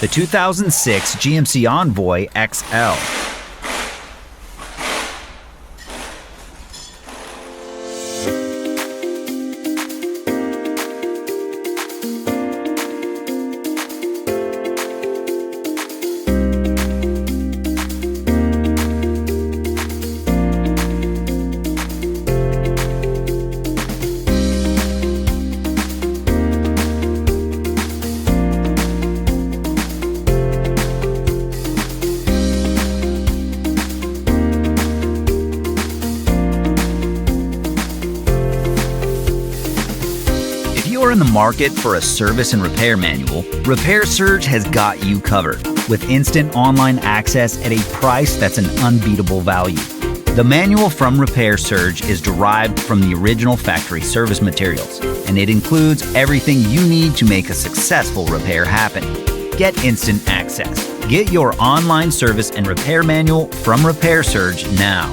the 2006 GMC Envoy XL. If you are in the market for a service and repair manual, Repair Surge has got you covered, with instant online access at a price that's an unbeatable value. The manual from Repair Surge is derived from the original factory service materials, and it includes everything you need to make a successful repair happen. Get instant access. Get your online service and repair manual from Repair Surge now.